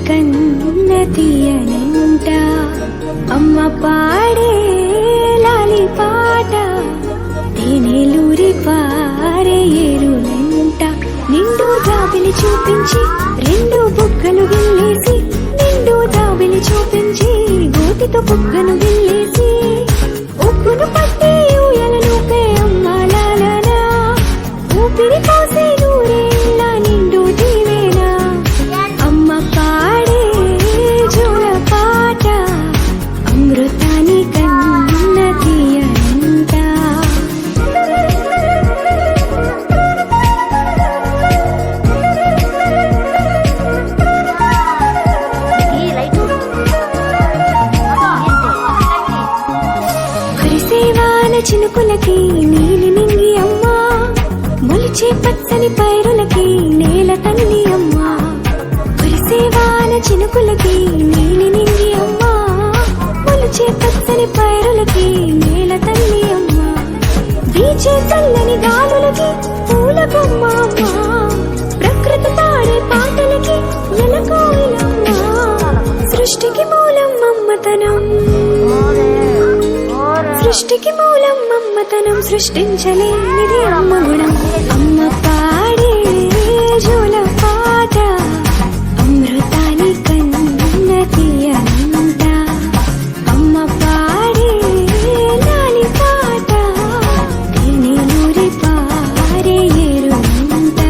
కన్న తీయనంట అమ్మ పాడే లాలి పాట తేనెలూరి పారే ఏరులంట నిండు జాబిలి చూపించి రెండు బుగ్గలు గిల్లేసి నిండు జాబిలి చూపించి గోటితో బుగ్గను గిల్లేసి ఉక్కును పట్టి ఊయలనుపే అమ్మ లాలనా ఊపిరి కాసే నూరేళ్ళ నిండు దీవేనా అమ్మ పాడే జోల పాట అమృతాని కన్న తీయనంట కురిసేవాన చినుకులకి నీలి నింగి అమ్మా మొలిచే పచ్చని పైరులకి నేల తల్లి అమ్మా కురిసేవాన చినుకులకి నీలి నింగి అమ్మా మొలిచే పచ్చని పైరులకి నేల తల్లి అమ్మా వీచే చల్లని గాలులకి పూల బొమ్మ అమ్మా ప్రకృతి పాడే పాటలకి ఎలకోయిలమ్మా సృష్టికి మూలం మమ్మతనం సృష్టికి మూలం మమ్మతనం సృష్టించలేనిది అమ్మ గుణం అమ్మ పాడే జోల పాట అమృతాని కన్న తీయనంట అమ్మ పాడే లాలి పాట తేనెలూరి పారే ఏరులంట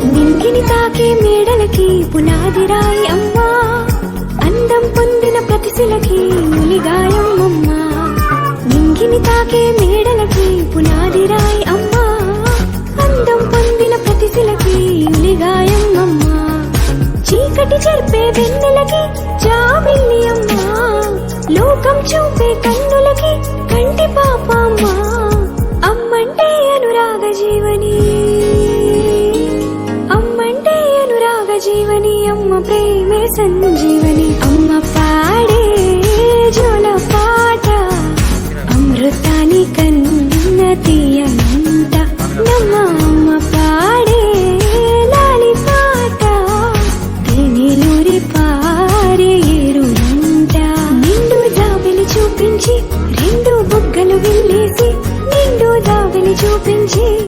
నింగిని తాకే మేడలకి పునాది రాయి అమ్మా అందం పొందిన ప్రతిశిలకి ములిగాయం అమ్మా నింగిని తాకే మేడలకి పునాది రాయి అమ్మా అందం పొందిన ప్రతిశిలకి ములిగాయం అమ్మా చీకటి చెరిపే వెన్నెలకి జాబిల్లి అమ్మా లోకం చూపే కన్నులకి కంటి పాప అమ్మా అమ్మంటే అనురాగ జీవని అమ్మంటే అనురాగ జీవని అమ్మ ప్రేమే సంజీవని అమ్మ పాడే జోల పాట అమృతాని కన్న తీయనంట నమ్మ